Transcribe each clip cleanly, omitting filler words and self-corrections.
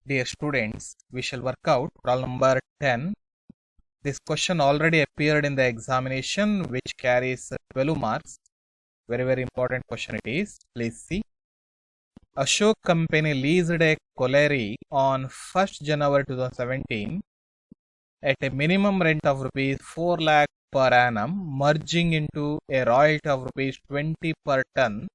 Dear students, we shall work out problem number 10. This question already appeared in the examination, which carries 12 marks. Very important question it is. Please see. Ashok Company leased a colliery on 1st January 2017 at a minimum rent of rupees 4 lakh per annum, merging into a royalty of rupees 20 per ton,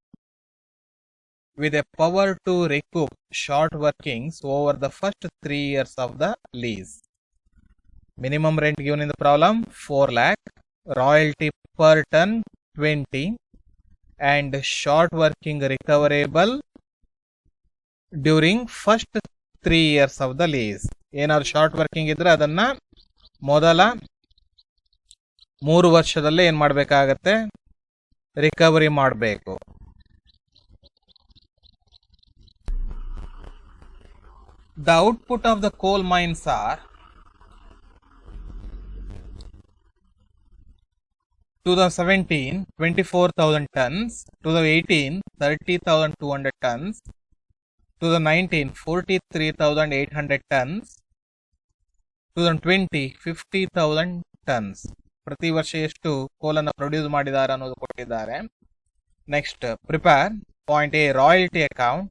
with a power to recoup short workings over the first 3 years of the lease. Minimum rent given in the problem 4 lakh, royalty per ton 20, and short working recoverable during first 3 years of the lease. ಏನಾದ್ರು short working ಇದ್ರೆ ಅದನ್ನ ಮೊದಲ 3 ವರ್ಷದಲ್ಲೇ ಏನು ಮಾಡಬೇಕಾಗತ್ತೆ, recovery ಮಾಡಬೇಕು. The output of the coal mines are 2017 24,000 tons, 2018 30,200 tons, 2019 43,800 tons, 2020 50,000 tons. ಪ್ರತಿ ವರ್ಷ ಎಷ್ಟು ಕೋಲನ್ನು ಪ್ರೊಡ್ಯೂಸ್ ಮಾಡಿದ್ದಾರೆ ಅನ್ನೋದು ಕೊಟ್ಟಿದ್ದಾರೆ. Next prepare point A royalty account,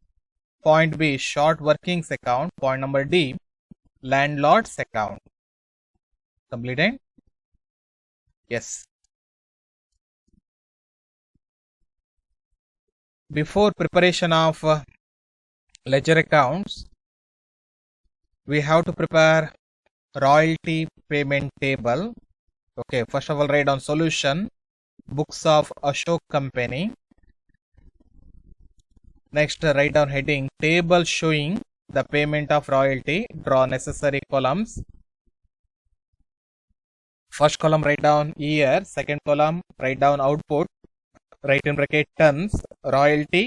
point B short workings account, point number D land Lord's account. Completed? Yes. Before preparation of ledger accounts, we have to prepare royalty payment table. Okay, first of all write down solution, books of Ashok Company. Next write down heading, table showing the payment of royalty. Draw necessary columns. First column write down year, second column write down output, write in bracket tons, royalty.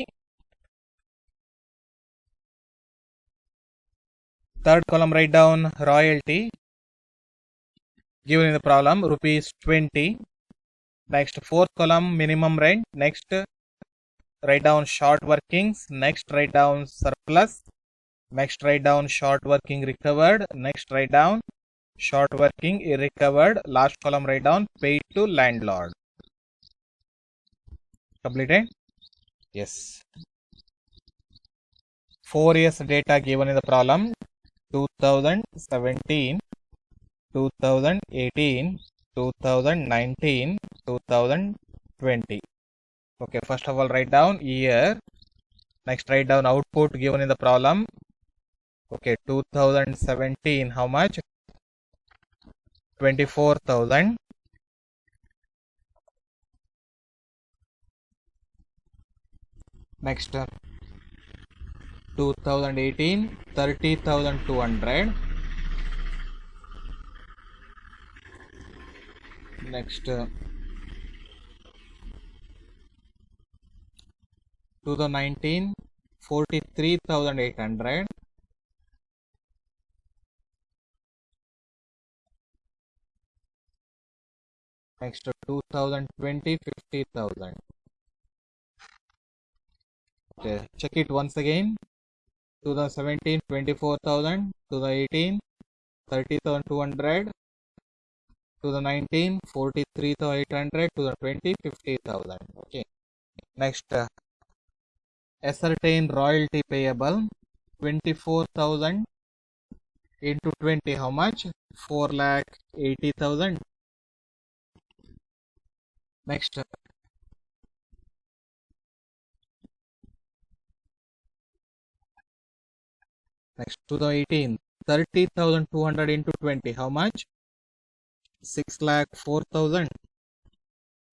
Third column write down royalty given in the problem rupees 20. Next fourth column minimum rent. Next write down short workings. Next write down surplus. Next write down short working recovered. Next write down short working recovered. Last column write down paid to landlord. Completed? Yes. 4 years data given in the problem 2017, 2018, 2019, 2020. Okay, first of all write down year. Next write down output given in the problem. Okay, 2017 how much? 24,000. Next 2018 30,200. Next 2019 43,800. Next 2020 50,000. Okay, check it once again. 2017 24,000, 2018 30,200, 2019 43,800, 2020 50,000. Okay. Next ascertain royalty payable 24,000 into 20 how much? 4,80,000. Next Next 2018 30,200 into 20 how much? 6,04,000.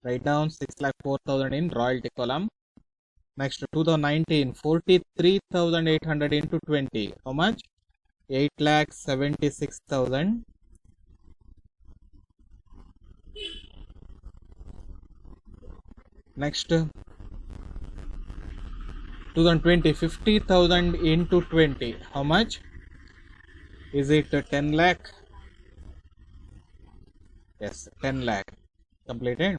Write down 6,04,000 in royalty column. Next 2019 43,800 into 20 how much? 8,76,000. Next 2020 50,000 into 20 how much? Is it 10 lakh? Yes, 10 lakh. Completed?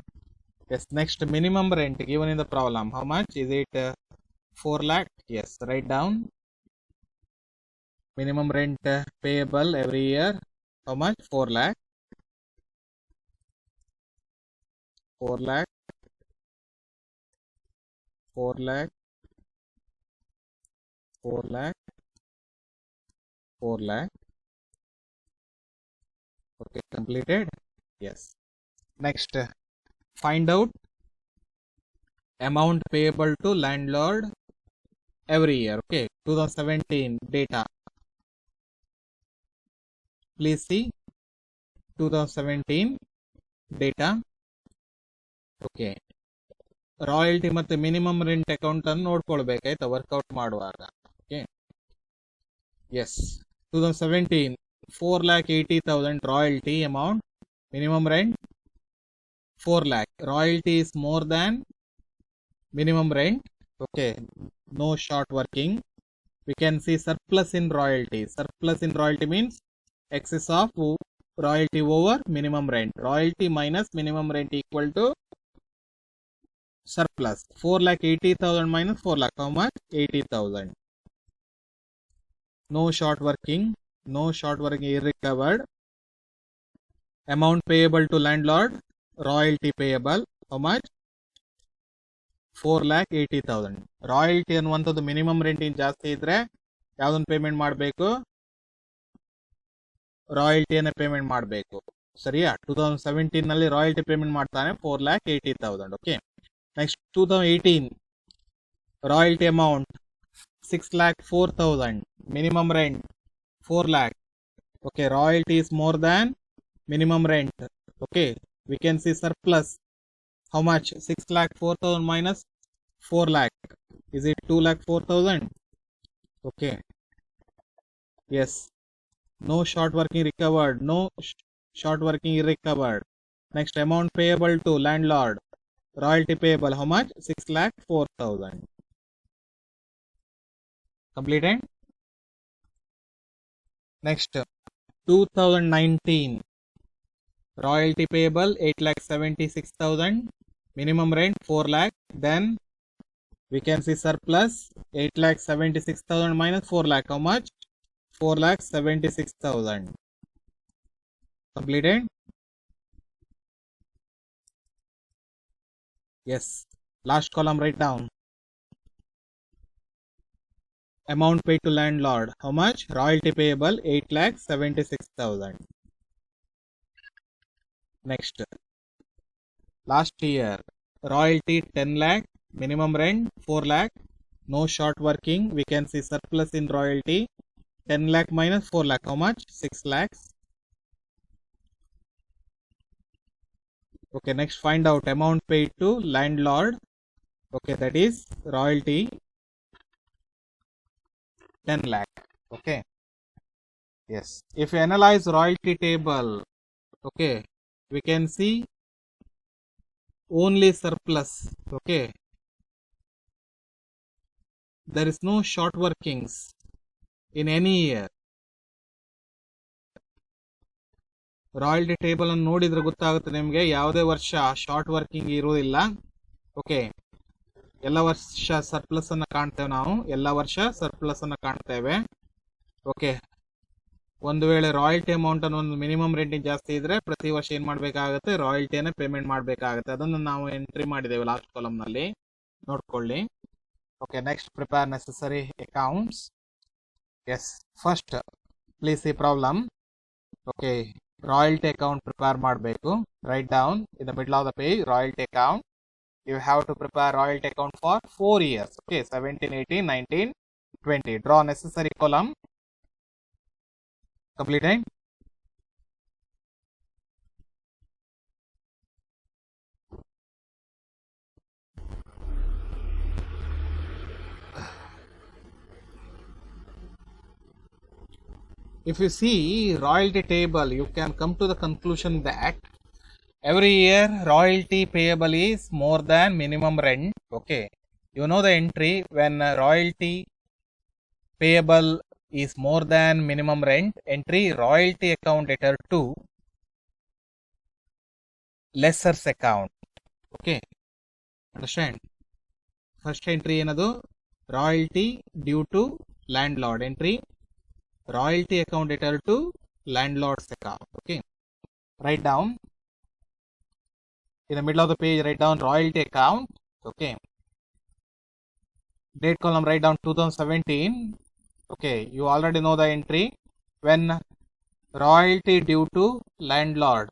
Yes. Next minimum rent given in the problem how much? Is it 4 lakh? Yes, write down minimum rent payable every year, how much? 4 lakh. 4 lakh. 4 lakh. 4 lakh. 4 lakh. Okay, completed. Yes. Next, find out amount payable to landlord every year. Okay, 2017 data. Please see 2017 data. Okay, royalty ಮತ್ತೆ minimum rent account ಅನ್ನು ನೋಡ್ಕೊಳ್ಬೇಕಾಯ್ತಾ workout ಮಾಡುವಾಗ. Okay, yes, 2017 4,80,000 royalty amount, minimum rent 4 lakh. Royalty is more than minimum rent. Okay, no short working. We can see surplus in royalty. Surplus in royalty means excess of royalty over minimum rent. Royalty minus minimum rent equal to surplus. 4,80,000 minus 4 lakh, how much? 80,000. No short working. No short working irrecovered. Amount payable to landlord, royalty payable, how much? 4,80,000. Royalty ಅನ್ನುವಂಥದ್ದು minimum rent ಇನ್ ಜಾಸ್ತಿ ಇದ್ರೆ ಯಾವ್ದೊಂದು payment ಮಾಡಬೇಕು? ರಾಯಲ್ಟಿಯನ್ನು payment ಮಾಡಬೇಕು. ಸರಿಯಾ? 2017 ನಲ್ಲಿ royalty payment ಮಾಡ್ತಾನೆ 4,80,000. Okay, next 2018 royalty amount 6,04,000. Minimum rent 4 lakh. Okay, royalty is more than minimum rent. Okay, we can see surplus. How much? 6,04,000 minus 4 lakh. Is it 2,04,000? Okay. Yes. No short working recovered. No short working irrecovered. Next, amount payable to landlord, royalty payable. How much? 6,04,000. Completed. Next, 2019 royalty payable 8,76,000. Minimum rent 4 lakh. Then we can see surplus 8,76,000 minus 4 lakh. How much? 4,76,000. Completed. Yes. Last column, write down. Amount paid to landlord, how much? Royalty payable 8,76,000. Next, last year royalty 10 lakh, minimum rent 4 lakh, no short working. We can see surplus in royalty 10 lakh minus 4 lakh, how much? 6 lakhs. Okay, next find out amount paid to landlord. Okay, that is royalty 10 lakh. Okay, yes, if you analyze royalty table, okay, we can see only surplus. Okay, there is no short workings in any year. Royalty table ಅನ್ನು ನೋಡಿದ್ರೆ ಗೊತ್ತಾಗುತ್ತೆ ನಿಮಗೆ ಯಾವುದೇ ವರ್ಷ short working ಇರುವುದಿಲ್ಲ. Okay, ಎಲ್ಲ ವರ್ಷ surplus ಅನ್ನ ಕಾಣ್ತೇವೆ ನಾವು, ಎಲ್ಲ ವರ್ಷ ಸರ್ಪ್ಲಸ್ ಅನ್ನ ಕಾಣ್ತೇವೆ. ಓಕೆ, ಒಂದು ವೇಳೆ ರಾಯಲ್ಟಿ ಅಮೌಂಟ್ ಅನ್ನು ಒಂದು ಮಿನಿಮಮ್ ರೆಂಟ್ ಜಾಸ್ತಿ ಇದ್ರೆ ಪ್ರತಿ ವರ್ಷ ಏನ್ ಮಾಡ್ಬೇಕಾಗುತ್ತೆ? ರಾಯಲ್ಟಿಯನ್ನ ಪೇಮೆಂಟ್ ಮಾಡ್ಬೇಕಾಗುತ್ತೆ. ಅದನ್ನು ನಾವು ಎಂಟ್ರಿ ಮಾಡಿದ್ದೇವೆ ಲಾಸ್ಟ್ ಕಾಲಮ್ ನಲ್ಲಿ, ನೋಡ್ಕೊಳ್ಳಿ. Okay, next prepare necessary accounts. Yes, first please see problem. Okay, royalty account prepare ಮಾಡಬೇಕು. Right down in the middle of the page royalty account. You have to prepare royalty account for 4 years. Okay, 17, 18, 19, 20. Draw necessary column. Completed. If you see royalty table, you can come to the conclusion that every year royalty payable is more than minimum rent. Okay, you know the entry when royalty payable is more than minimum rent. Entry royalty account debtor to lessers account. Okay, understand? First entry ಏನದು? Royalty due to landlord. Entry royalty account debtor to landlord's account. Okay, write down in the middle of the page, write down royalty account. Okay, date column, write down 2017. Okay, you already know the entry. When royalty due to landlord,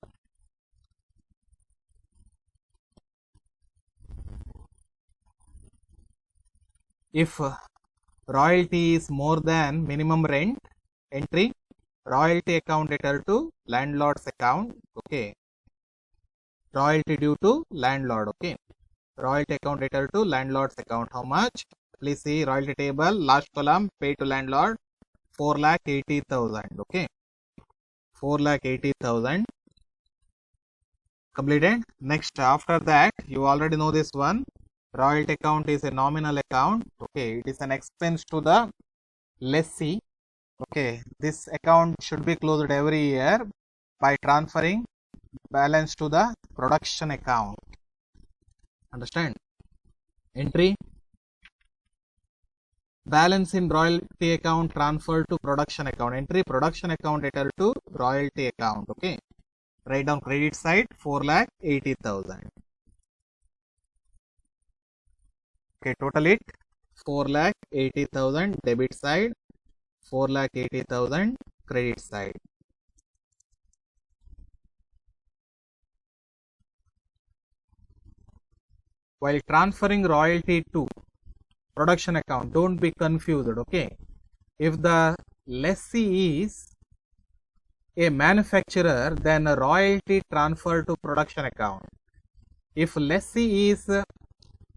if royalty is more than minimum rent, entry royalty account debtor to landlord's account. Okay, royalty due to landlord. Okay, royalty account debtor to landlord's account. How much? Please see royalty table, last column, pay to landlord 4,80,000. Okay, 4,80,000 completed. Next, after that, you already know this one. Royalty account is a nominal account. Okay, it is an expense to the lessee. Okay, this account should be closed every year by transferring balance to the production account. Understand? Entry balance in royalty account transferred to production account. Entry production account debtor to royalty account. Okay, write down credit side 4,80,000. Okay, total it 4,80,000 debit side, 4,80,000 credit side. While transferring royalty to production account, don't be confused. Okay, if the lessee is a manufacturer, then a royalty transfer to production account. If lessee is a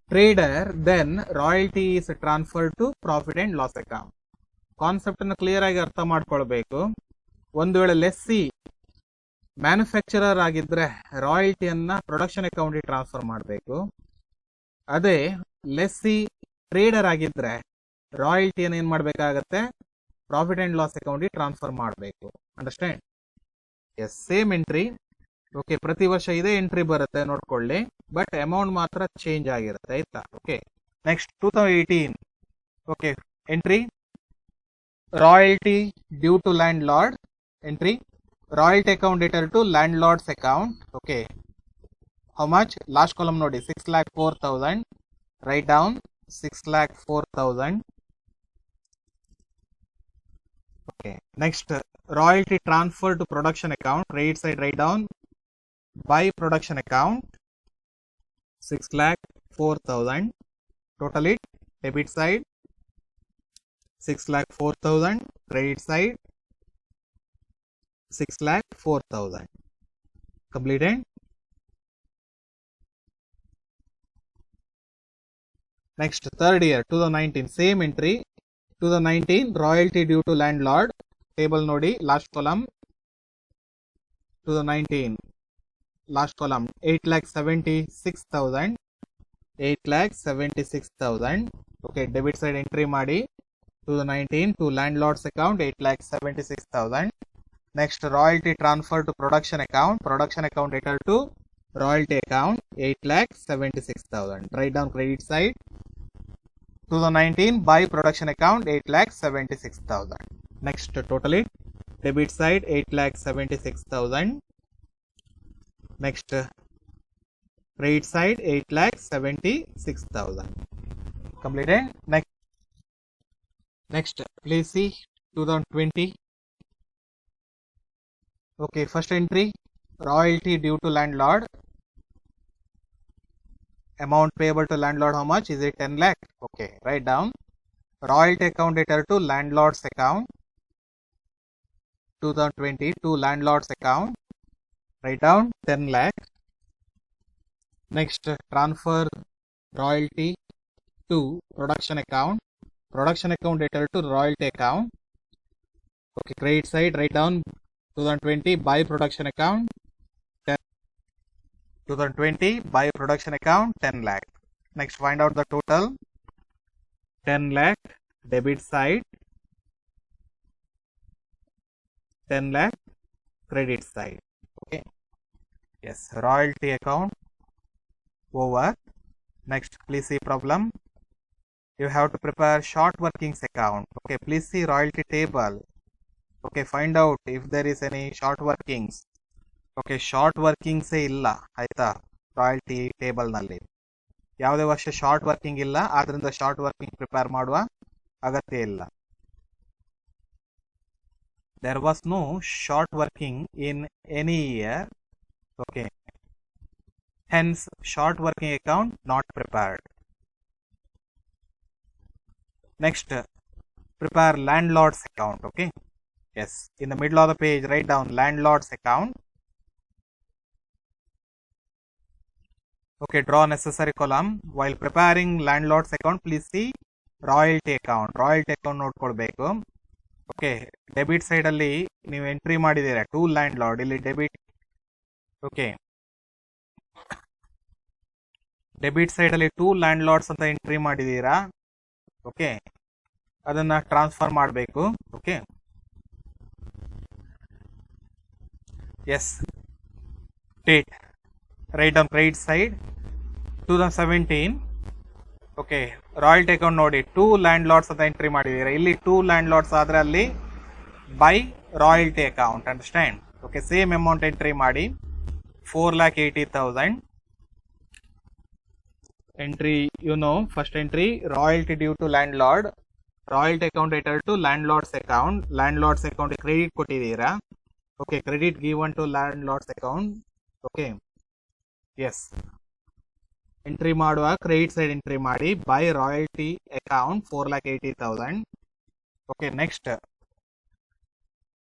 trader, then royalty is transferred to profit and loss account. Concept ಅನ್ನು clear ಆಗಿ ಅರ್ಥ ಮಾಡ್ಕೊಳ್ಬೇಕು. ಒಂದು ವೇಳೆ lessee manufacturer ಆಗಿದ್ರೆ ರಾಯಲ್ಟಿಯನ್ನ production ಅಕೌಂಟಿಗೆ transfer ಮಾಡಬೇಕು. ಅದೇ ಲೆಸ್ಸಿ ಟ್ರೇಡರ್ ಆಗಿದ್ರೆ ರಾಯಲ್ಟಿಯನ್ನು ಏನ್ ಮಾಡಬೇಕಾಗತ್ತೆ, ಪ್ರಾಫಿಟ್ ಅಂಡ್ ಲಾಸ್ ಅಕೌಂಟಿಗೆ ಟ್ರಾನ್ಸ್ಫರ್ ಮಾಡಬೇಕು. Understand? Yes, same entry. Okay, ಪ್ರತಿ ವರ್ಷ ಇದೇ ಎಂಟ್ರಿ ಬರುತ್ತೆ, ನೋಡ್ಕೊಳ್ಳಿ. ಬಟ್ ಅಮೌಂಟ್ ಮಾತ್ರ ಚೇಂಜ್ ಆಗಿರುತ್ತೆ, ಆಯ್ತಾ? Okay, next 2018. Okay, entry royalty due to landlord. Entry royalty account debtor to landlord's account. Okay, how much? Last column nodi 6,04,000. Write down 6,04,000. Okay, next royalty transfer to production account. Right side write down by production account 6,04,000. Total it debit side 6,04,000, credit side 6,04,000. Completed. Next, third year 2019, same entry. 2019 royalty due to landlord. Table nodi, last column 2019, last column 8,76,000. 8,76,000. Okay, debit side entry madi 2019 to landlord's account 8,76,000. Next, royalty transfer to production account. Production account debtor to royalty account 8,76,000. Write down credit side 2019 by production account 8,76,000. Next, total it debit side 8,76,000. Next, credit side 8,76,000. Completed. Next, please see 2020. Okay, first entry royalty due to landlord. Amount payable to landlord, how much is it? 10 lakh. Okay, write down royalty account debtor to landlord's account 2020 to landlord's account. Write down 10 lakh. Next, transfer royalty to production account. Production account debtor to royalty account. Okay, credit side write down 2020 by production account 10. 2020 by production account 10 lakh. Next, find out the total. 10 lakh debit side, 10 lakh credit side. Okay, yes, royalty account over. Next, please see problem. You have to prepare short workings account. Okay, please see royalty table. Okay, find out if there is any short workings. Okay, short ವರ್ಕಿಂಗ್ಸೇ ಇಲ್ಲ ಆಯ್ತಾ royalty table ನಲ್ಲಿ ಯಾವುದೇ ವರ್ಷ short working ಇಲ್ಲ, ಆದ್ರಿಂದ short working prepare ಮಾಡುವ ಅಗತ್ಯ ಇಲ್ಲ. There was no short working in any year. Okay, hence short working account not prepared. Next, prepare landlord's account. Okay, yes, in the middle of the page write down landlord's account. Okay, draw necessary column. While preparing landlord's account, please see royalty account. Royalty account ನೋಡ್ಕೊಳ್ಬೇಕು. Okay, debit side ಅಲ್ಲಿ ನೀವು entry ಮಾಡಿದ್ದೀರಾ to landlord, ಇಲ್ಲಿ debit. Okay, debit side ಅಲ್ಲಿ to landlords ಅಂತ entry ಮಾಡಿದ್ದೀರಾ. Okay, ಅದನ್ನ transfer ಮಾಡಬೇಕು. Okay, yes, date write down credit side 2017. Okay, royalty account ನೋಡಿ ಟೂ ಲ್ಯಾಂಡ್ ಲಾರ್ಡ್ಸ್ ಅಂತ ಎಂಟ್ರಿ ಮಾಡಿದ್ದೀರಾ. ಇಲ್ಲಿ ಟೂ ಲ್ಯಾಂಡ್ ಲಾರ್ಡ್ಸ್ ಆದ್ರೆ ಅಲ್ಲಿ by royalty account, understand. Okay, same amount entry ಮಾಡಿ 4,80,000 entry. First entry royalty due to landlord, royalty account return to land Lord's account. Land Lord's account credit ಕೊಟ್ಟಿದ್ದೀರಾ. Okay, credit given to land Lord's account. Okay, yes, entry ಮಾಡುವ credit side entry ಮಾಡಿ by royalty account 4,80,000. Okay, next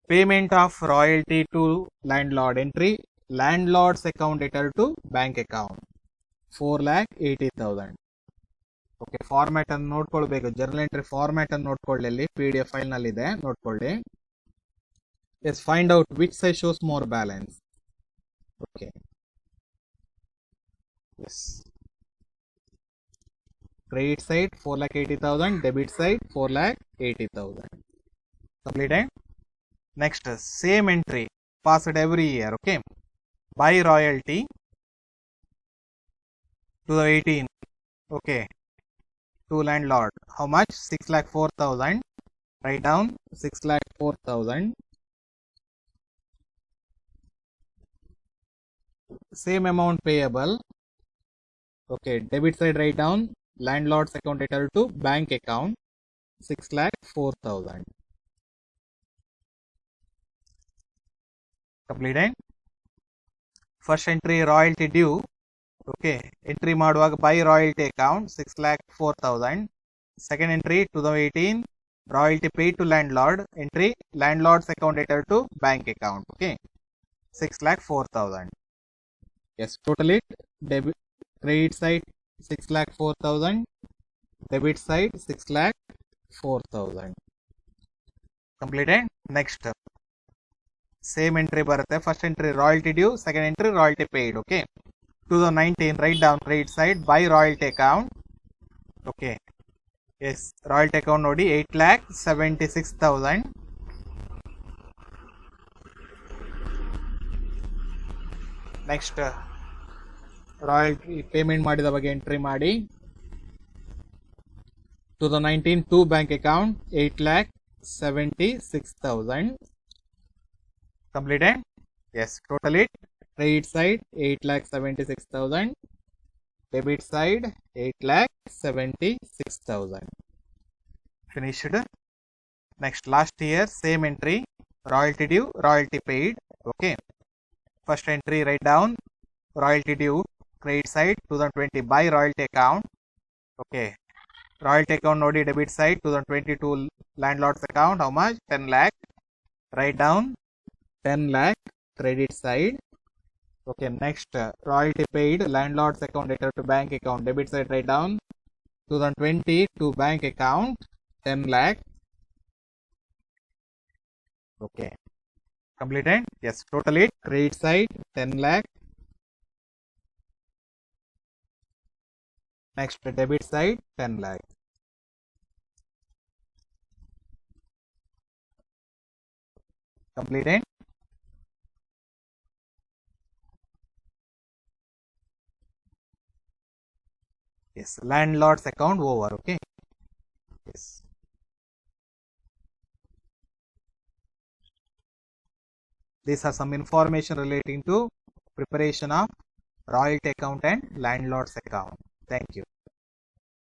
payment of royalty to landlord entry land Lord's account return to bank account 4,80,000. Okay, format ಅನ್ನು ನೋಡ್ಕೊಳ್ಬೇಕು. Journal entry format ಅನ್ನು ನೋಡ್ಕೊಳ್ಳಿ, ಅಲ್ಲಿ PDF file ನಲ್ಲಿ ಇದೆ, ನೋಡ್ಕೊಳ್ಳಿ. Yes, find out which side shows more balance. Okay, yes, credit side 4,80,000, debit side 4,80,000. Completed. Next, same entry passed every year. Okay, buy royalty 2018. Okay, to landlord. How much? 6,04,000. Write down 6,04,000. Same amount payable. Okay, debit side write down landlord's account return to bank account 6,04,000. Completed. First entry royalty due. Okay, entry ಮಾಡುವಾಗ by royalty account 6,04,000. Second entry 2018 royalty paid to landlord, entry landlord's account return to bank account. Okay, 6,04,000. Yes, total it debit credit side 6,04,000, debit side 6,04,000. Completed. Next, same entry ಬರುತ್ತೆ. First entry royalty due, second entry royalty paid. Okay, 2019 write down credit side by royalty account. Okay, yes, royalty account ನೋಡಿ 8,76,000. Next, royalty payment ಮಾಡಿದ ಬಗ್ಗೆ entry ಮಾಡಿ 2019 to bank account 8,76,000. Completed. Yes, total it credit side 8,76,000, debit side 8,76,000. Finished. Next, last year same entry royalty due, royalty paid. Okay, first entry write down royalty due credit side 2020 by royalty account. Okay, royalty account nodi debit side 2022 landlord's account. How much? 10 lakh. Write down 10 lakh credit side. Okay, next, royalty paid landlord's account return to bank account, debit side write down 2020 to bank account 10 lakh. Okay, completed. Yes, total it credit side 10 lakh. Next, debit side 10 lakh. Completed. Yes, landlord's account over. Okay, yes. These are some information relating to preparation of royalty account and landlord's account. Thank you.